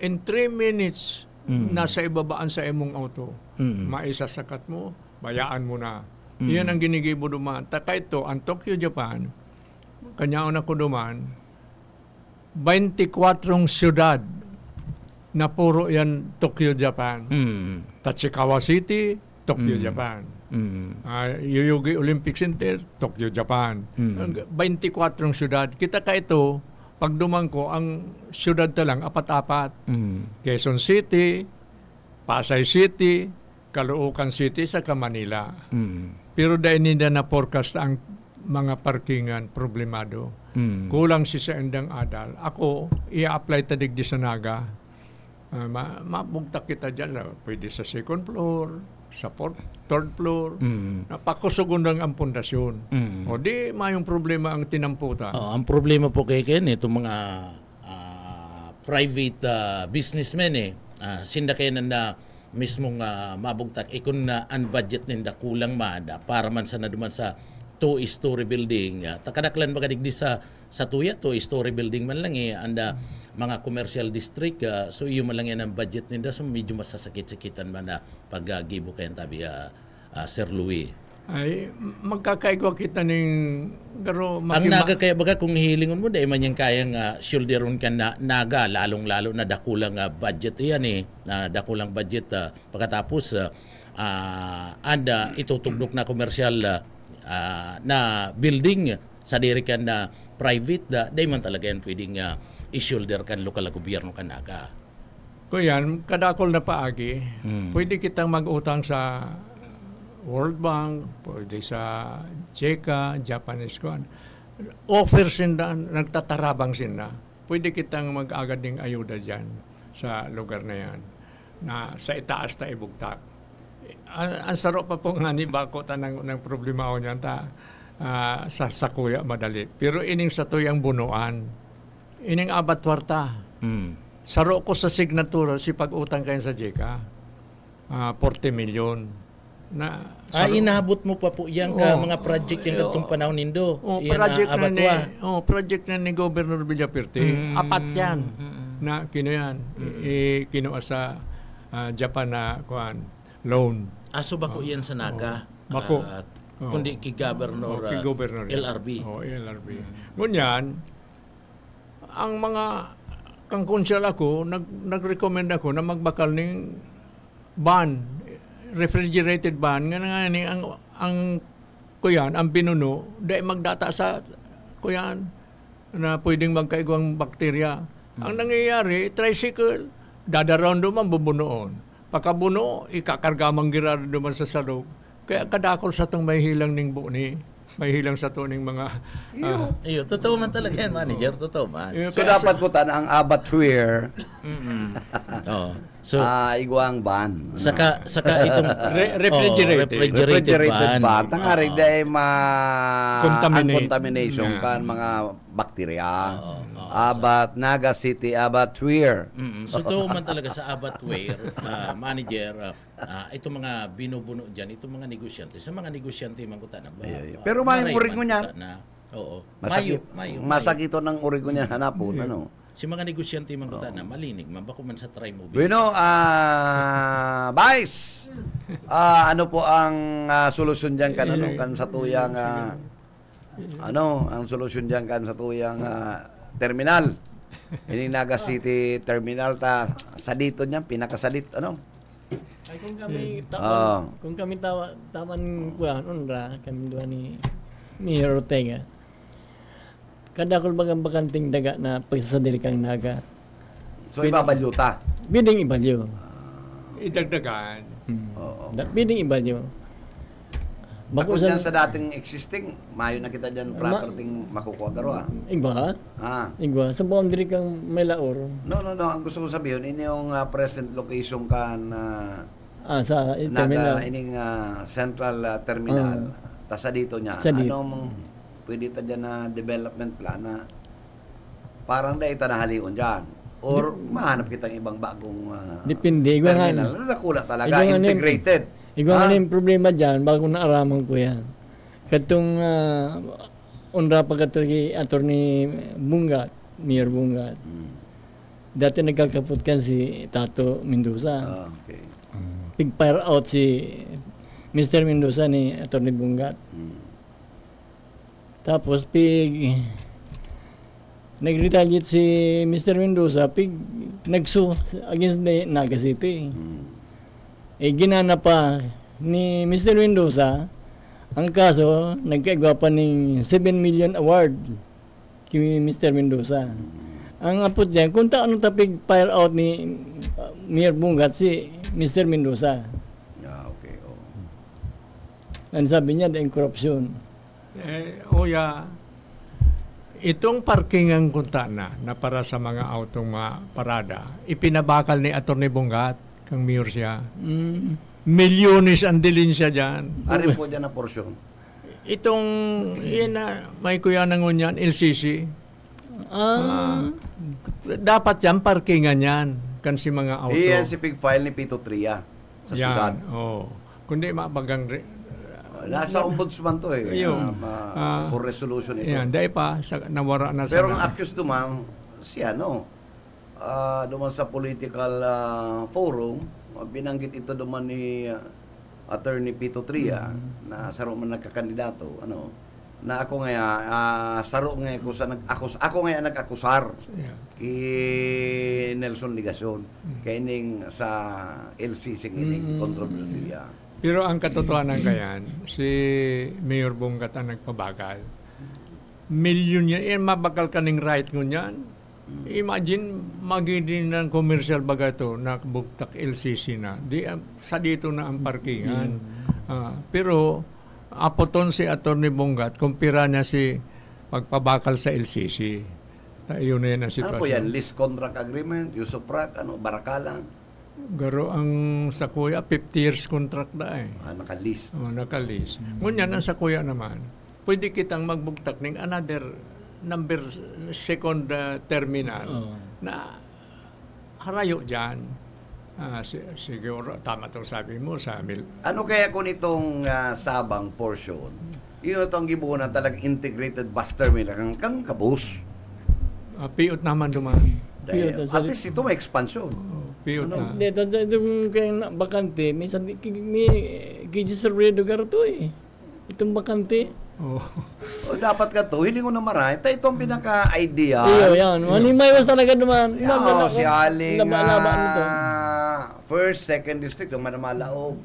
in 3 minutes, nasa ibabaan sa imong auto. Maisasakat mo, bayaan mo na. Iyan ang ginigibo duman. Taka ito, ang Tokyo, Japan, kanyaon ako duman, 24 siyudad na puro yan Tokyo, Japan. Tachikawa City, Tokyo, Japan. Yoyogi Olympic Center, Tokyo, Japan. 24 siyudad. Kita ka ito, pag duman ko, ang siyudad talang apat-apat. Quezon City, Pasay City, Caloocan City, saka Manila. Pero dahil nila na forecast ang mga parkingan problemado. Kulang si sa endang adal. Ako, i-apply tadig di sa naga. Mabugtak kita dyan. Pwede sa 2nd floor, sa 3rd floor. Napakusugundang ang pundasyon. O di, mayong problema ang tinamputan. Ang problema po kay Ken, itong mga private businessmen sinda kayo na mismong mabugtak. Kung unbudget ninda kulang mada para man sa naduman sa 2-story building. Takadaklan baga digdi sa tuya, 2-story building man lang anda mga commercial district. So iyo man lang yan ang budget ninda. So medyo masasakit-sakitan man na pag-gibo kayo tabi Sir Louie. ay magkakaigwa kita ning garo Ang naga kaya baga kung hilingon mo, dahil man yung kayang shoulderon ka na naga, lalong-lalo na dakulang budget yan dakulang budget pagkatapos anda itutugdok na komersyal na building sa diri kan na private dahil man talaga yan pwedeng i-shoulder kan lokal na gobyerno kan naga. Kuyan, kadakol na paagi, pwede kitang mag-utang sa World Bank, pwede sa JECA, Japanese Kuan. Offer sinda, nagtatarabang sinda. Pwede kitang mag-agad ng ayuda dyan sa lugar na yan, na sa itaas na ibugtak. Ang sarap pa po nga ni Bako ng problema ko niyan sa kuya madali. Pero ining sa tuyang bunuan, ining abatwarta. Saro ko sa signatura si pag-utang kayo sa JECA, 40 million. Inabot mo pa po yan mga project yung katong panahon nindo. Project na ni Governor Villaperte. Apat yan. Na kino yan. Kinuha sa Japan na loan. Aso ba ko yan sa naga? Bako. Kundi ki Governor LRB. LRB. Ngunyan, ang mga kang konsyal ako, nag-recommend ako na magbakal ng ban, refrigerated ban, nga ni ang kuyan, ang binuno, dahil magdata sa kuyan na pwedeng magkaigwang bakterya. Ang nangyayari, tricycle, dadaroon duman, bubunoon. Pagkabuno, ikakargamang girado duman sa salog. Kaya kadakol sa itong may hilang ning buoni, may hilang sa ito ning mga... totoo man talaga yan, manager. Totoo man. So dapat ko ang abattoir. So, igwang ban. Saka itong refrigerated ban. Tangari dahil contamination kan mga bakterya. Abat, Naga City, abattoir. So ito man talaga sa abattoir, manager, itong mga binubuno dyan, itong mga negosyante. Sa mga negosyante, mangkuta na ba? Pero may urig mo niyan. Oo. Masakit ito ng urig ko niyan hanapon. Ano? Si mga negosyante, mangkuta na, malinig man. Bako man sa try mo. Bueno, Vice, ano po ang solusyon dyan kan, kan sa tuyang, ang solusyon dyan kan sa tuyang terminal? Ini Naga City Terminal sa dito niyan, pinakasalit, Ay, kung kami tawan kuan unra kami duha ni Mayor Ortega. Kadakol bagang bakanting daga na pagsasadiri kang naga. So ibabalyuta. Biding ibalyo. Idagdagan. Biding ibalyo. Bakit dyan sa dating existing, mayo na kita dyan property makukuha garo Igba? Igba. Sa boundary kang may laor. No. Ang gusto ko sabihin, ini yung present location kan sa terminal. Ining central terminal. Tasa dito niya. Anong pwede ta dyan na development plan na parang dahil na halion dyan? Or mahanap kitang ibang bagong depende. Terminal. Nakula talaga. Integrated. Igwa yung problema dyan, bago naaraman ko yan. Katong unra pagkatong attorney Bungat, Mayor Bungat. Dati nagkakapot kan si Tato Mendoza. Okay. Pig-fire out si Mr. Mendoza ni attorney Bungat. Tapos nag-retaliate si Mr. Mendoza, nagsu against the Naga City. Ginana pa ni Mr. Mendoza ang kaso, nagkaigwa pa ng 7 million award kay Mr. Mendoza. Ang apot dyan, kung taano tapig fire out ni Mayor Bungat si Mr. Mendoza. Okay. Ang sabi niya, dahil korupsyon. Itong parkingan kunta na para sa mga autong parada, ipinabakal ni Atty. Bungat, kang mayor siya. Milyones ang dilin siya dyan. Ari po dyan na porsyon. Itong, may kuya nangon yan, LCC. Dapat yan, parkingan yan. Kan si mga auto. Iyan si pig file ni Pito Tria sa syudad. Kundi mabagang... nasa ombudsman to for resolution ito. Yan, dahil pa, nawara na sa... Pero ang accused naman, siya, duman sa political forum, binanggit ito duman ni Attorney Pito Tria, na saro man nagkakandidato, ano, na ako nga saro nga ko sa ako nga nag-akusar kay Nelson Ligacion kay ning sa LCC ining kontrobersiya. Pero ang katotohanan kayan, si Mayor Bongat ang nagpabagal. Milyon yan, mabakal ka ning right ngun yan. Imagine, magiging ng commercial baga to na buktak LCC na. Sa dito na ang parkingan. Pero, apoton si Atty. Bongat, kumpira niya si pagpabakal sa LCC. Tayo na yan ang sitwasyon. Ano po yan? Lease contract agreement, use of prac, barakalan? Garo ang sa kuya, 50 years contract na eh. Naka-list. Naka-list. Ngunyan ang sa kuya naman, pwede kitang magbuktak ng another number second terminal na harayo dyan. Siguro, tama itong sabi mo sa Ano kaya kung itong Sabang portion, yun itong gibunan talagang integrated bus terminal kang kabus? Piot naman duman. At least ito may expansion. Piot na. Itong kaya bakante, minsan kijisurvey lugar to eh. Itong bakante. Dapat ka to, hindi ko na marami. Itong pinaka-idea. Iyo, yan. May was talaga naman. Si Aling first, second district, yung Manamalaog.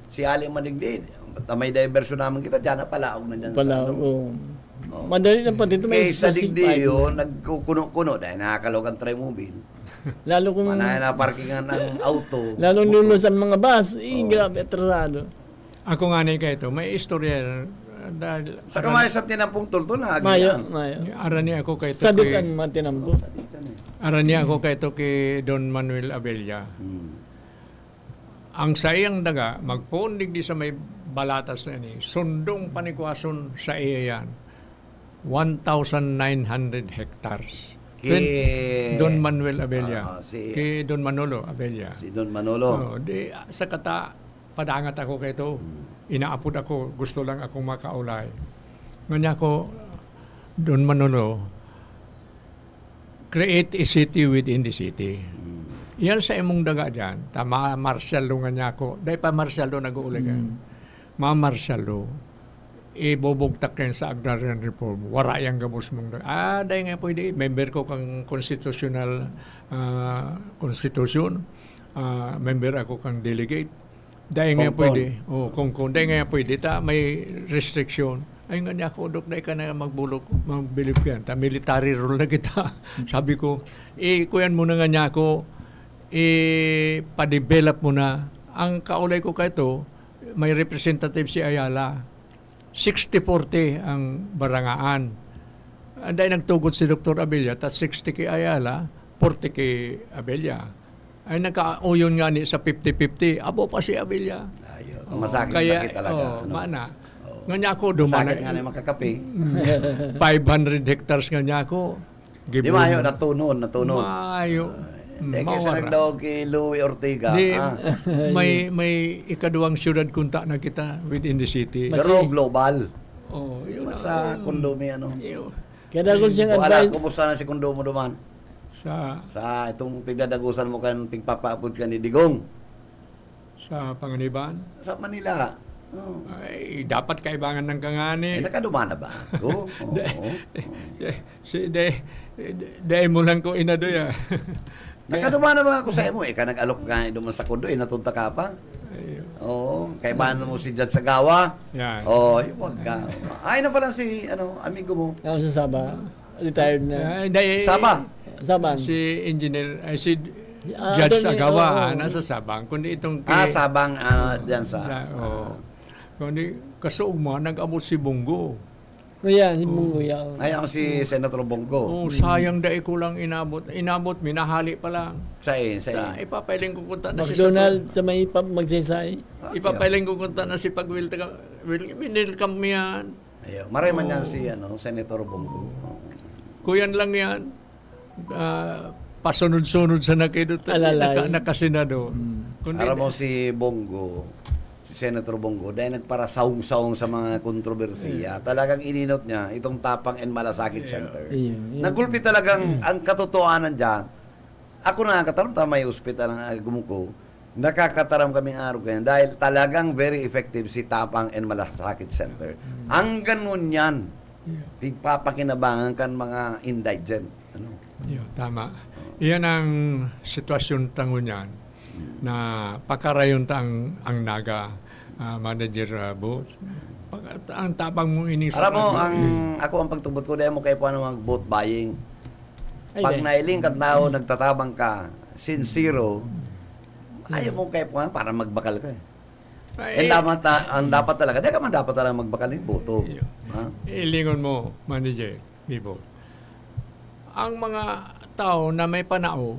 Si Aling Manigdid. May diversion naman kita dyan na palaog na dyan. Palaog, madali lang pa dito. May sa Digdiyo, nagkukuno-kuno dahil nakakalog ang trimobile. Lalo kung Manaya na parkingan ng auto. lalo lulusan mga bus, grabe, atrasado. Ako nga na ito, may istorya dahil Sa kamay sa tinampung tultol na Mayo. arani ako kay Sa dukan matinambo. arani ako kay Don Manuel Abella. Ang sayang daga magpundig di sa may balatas na ni sundong panikwason sa iya yan 1,900 hectares. Don Manuel Abella. Kay Don Manolo Abella. Si Don Manolo. Sa kata padangat ako kay ito. Inaapod ako, gusto lang akong makaulay. Nganya ko, Don Manolo, create a city within the city. Yan sa imong daga dyan. Tama, Marcialo nga niya ako. Dahil pa Marcialo nag-uuligan. Marcialo, ibubugtak kayo sa agrarian reform. Wara yung gabos mong daga. Dahil nga pwede, member ko kang constitutional constitution. Member ako kang delegate. Dahil nga pwede. Dahil nga pwede. May restriction. Ay nga niya ako, dok, dahil ka na magbilib ka yan. Military rule na kita. Sabi ko, kuyan mo na nga niya ako, pa-develop mo na. Ang kaulay ko ka ito, may representative si Ayala. 60-40 ang barangaan. Dahil nagtugot si Dr. Abella, tas 60 kay Ayala, 40 kay Abella. Ay nagka-uyon nga ni sa 50-50. Abo pa si Abella. Masakit talaga. Mana. Nga niya ako, dumana. Masakit nga na makakape. 500 hectares nga niya ako. Di mayo, natunon. Mayo. Kasi nagdaog kay Louie Ortega. May ikaduwang syudad kunta na kita within the city. Pero global. Yun sa kondomi, Kaya dagol siyang advice. Kumusta na si kondomo duman? Sa itong pigdadagusan mo kan pigpapaapod ka ni Digong. Sa Panganiban? Sa Manila. Ay, dapat kaibangan ng kangani. Nakadumana ba? Dahil mo lang ko inadoy. Nakadumana ba ako sa imo? Ka nag-alok ka duman sa kondo, natunta ka pa? Kaibahan mo si Judge Sagawa? Yan. Wag ka. Ay na pala si, amigo mo. Ako sa Saba. Retired na. Sabang? Si engineer, si Judge Sagawa, nasa Sabang. Kundi itong Sabang, dyan sa... Kundi kasuog mo, nag-abot si Bongo. Yan, si Bongo yan. Ay, ako si Senator Bongo. Sayang dahil ko lang inabot. Inabot, minahali pa lang. Sa'yo. Ipapailing ko kunta na McDonald sa may magsaysay. Ipapailing ko kunta na si Pag-Will. Binilkam mo yan. Maray man yan si Senator Bongo. Kuyan lang yan. Pasunod-sunod sa nakasenado. Aram mo si Bongo, si Senator Bongo, dahil nagparasaong-saong sa mga kontrobersiya, talagang ininot niya itong Tapang and Malasakit Center. Nagulpi talagang ang katotohanan dyan. Ako na, katarong may hospital ang gumuko, Nakakataram kaming araw kaya dahil talagang very effective si Tapang and Malasakit Center. Ang ganun yan. Pagpapakinabangan kan mga indigent. Ano? Tama. Iyan ang sitwasyon tango niyan na pakarayon ang naga manager boss. Ang Tapang mo inisip. Alam mo, ako ang pagtubot ko dahil mo kayo po mag vote buying. Pag nailing ka tao, nagtatabang ka, sincero, ayaw mo kayo po para magbakal ka. Ang dapat talaga, di ka man dapat talaga magbakal ng boto. Ilingon mo, manager, Bibo. Ang mga tao na may panao,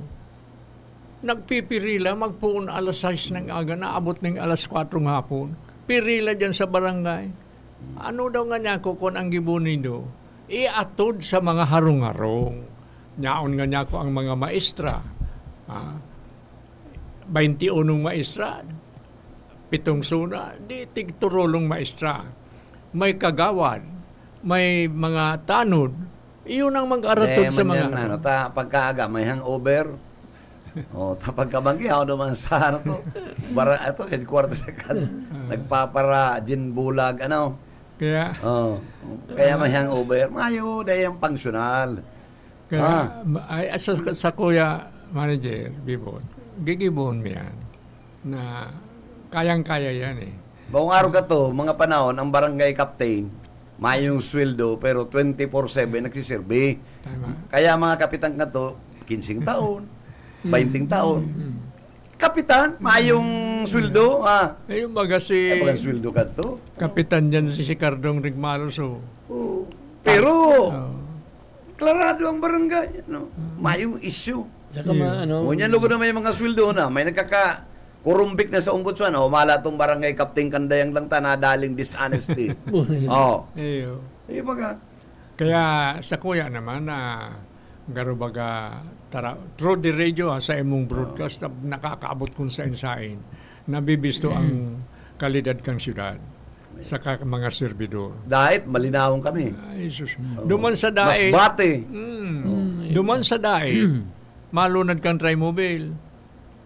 nagpipirila, magpuon alas 6 ng aga, naabot ng alas 4 ng hapon. Pirila dyan sa barangay. Ano daw nga niya ko kung ang gibunin do? Iatod sa mga harong-harong. Nyaon nga niya ko ang mga maestra. 21 maestra. 7 suna. Di tigturulong maestra. May kagawad. May mga tanod. Iyon ang mag-aratod sa mga... Pagkaaga, may hangover. Pagkabanggi, ako naman sa headquarters nagpapara, bulag, Kaya, kaya may hangover. Mayo, dahil yung pangsyonal. Kaya, sa kuya manager, Bibot, gigibon mo yan na kayang-kaya yan eh. Buong araw ka to, mga panahon, ang barangay captain, mayong sweldo, pero 24/7 nagsisirbi. Kaya mga kapitan ka to, 15 taon, 20 taon. Kapitan, mayong sweldo. Yung baga si... Bagang sweldo ka to. Kapitan dyan si Cardong Rigmalos. Pero, klarado ang barangay. Mayong issue. Saka Ngunyan lugo na may mga sweldo na. May nagkaka-kurumbik na sa ombudsman. Mala itong barangay captain kandayang lang tanadaling dishonesty. Iyo. Baga. Kaya sa kuya naman na garubaga through the radio sa imong broadcast nakakaabot kung sain-sain nabibisto ang kalidad kang syudad sa mga servidor. Dahil malinawon kami. Ay, sus. Duman sa daig. Mas bate. Duman sa daig. Malunad kang trimobile.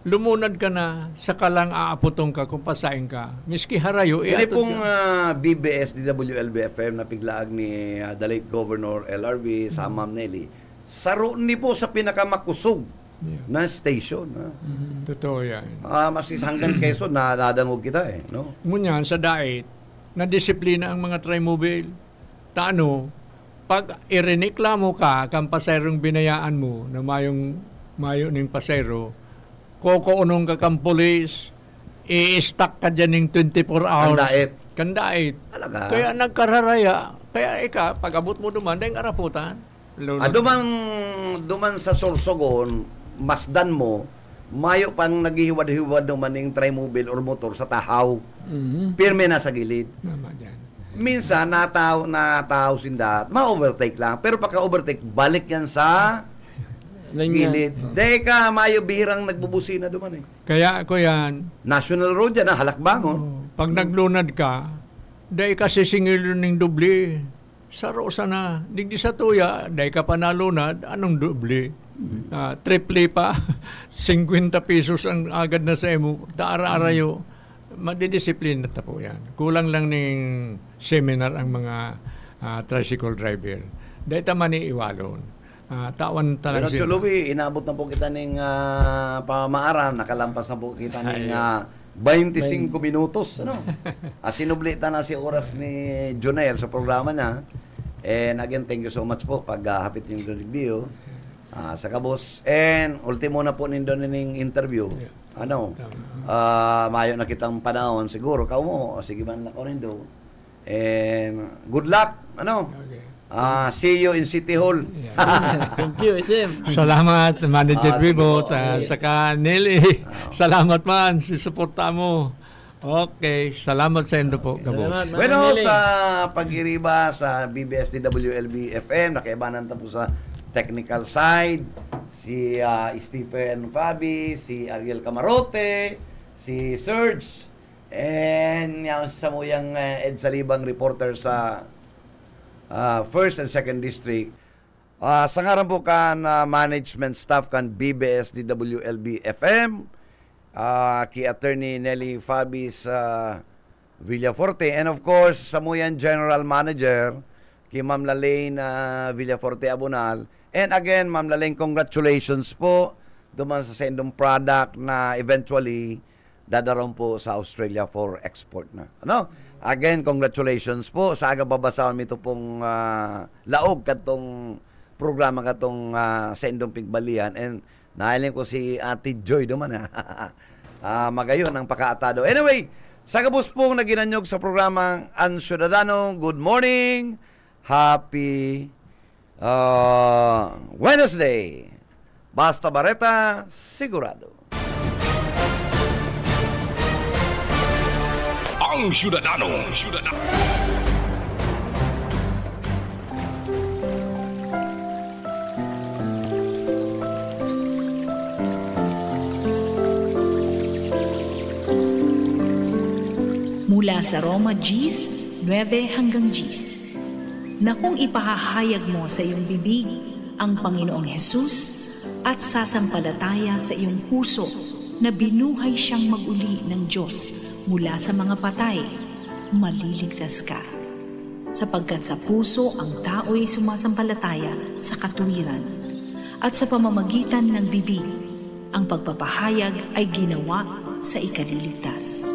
Lumunad ka na, saka lang aapotong ka kung pasain ka. Miski harayo, Ini pong BBS, DWLB-FM na piglaag ni the late Governor LRB sa Ma'am Nelly. Saro ni po sa pinakamakusog na station. Totoo yan. Masis hanggang Quezon, nadadangog kita eh. No? Ngunyan, sa dait, na disiplina ang mga trimobile. Taano, pag ireneklamo ka kang pasayrong binayaan mo na mayo ng pasayro, kukuunong ka kang polis, i-stack ka dyan ng 24 hours. Kandait. Talaga. Kaya nagkararaya. Kaya pag abot mo duman, dahil araputan. Duman sa Sorsogon, masdan mo, mayo pang naghihiwad-hiwad naman ng trimobile or motor sa tahaw. Pirme na sa gilid. Minsan, nataw sindat, ma-overtake lang. Pero pagka-overtake, balik yan sa gilid. Deka, mayo bihirang nagbubusina duman eh. Kaya ako yan. National road yan, halakbangon. Pag naglunad ka, dahil ka sisingil ng dubli. Saro sana. Digdi sa tuya, dahil ka pa nalunad, anong dubli? Triple pa. 50 pesos ang agad na sa emo. Taara-arayo. Madidisiplina na po yan. Kulang lang ng seminar ang mga tricycle driver. Dahil taman ni Iwalon. Tawan talaga siya. Pero Chulubi, inabot na po kita ng pamaaram. Nakalampas na po kita ng 25 minutos. Sinublita na si oras ni Jonel sa programa niya. And again, thank you so much po pag-hapit yung review. Sa kabos. And ultimo na po nindo ng interview. Mayo na kitang panahon. Siguro, kao mo. Sige man na ko rin do. And good luck. See you in City Hall. Thank you, SM. Salamat, Manager Bibot. Saka Nelly. Salamat man. Susuporta mo. Okay. Salamat sa endo po, kabos. Bueno, sa pag-iriba sa BBS DWLB FM, nakaibanan po sa technical side, si Stephen Fabi, si Ariel Camarote, si Serge, and yung samuyang Ed Salibang reporter sa 1st and 2nd District. Sa ngaran po kan management staff kan BBS DWLB FM, kay Attorney Nelly Fabis Villaforte, and of course Samuyan General Manager kay Ma'am Lalaine Villaforte Abunal. And again, Ma'am Lalaine, congratulations po duman sa sendong product na eventually dadaron po sa Australia for export na. Ano? Again, congratulations po. Sa aga babasahan ito pong laog katong programa katong sendong pigbalian, and nahiling ko si Ate Joy duman magayon ang pakaatado. Anyway, sa kabus pong naginanyog sa programang Ang Syudadano, good morning, happy Wednesday. Basta Bareta, sigurado. Ang Syudadano. Mula sa Roma Gs, 9 hanggang Gs. Na kung ipahahayag mo sa iyong bibig ang Panginoong Hesus at sasampalataya sa iyong puso na binuhay siyang mag-uli ng Diyos mula sa mga patay, maliligtas ka. Sapagkat sa puso ang tao'y sumasampalataya sa katuwiran, at sa pamamagitan ng bibig, ang pagpapahayag ay ginawa sa ikaliligtas.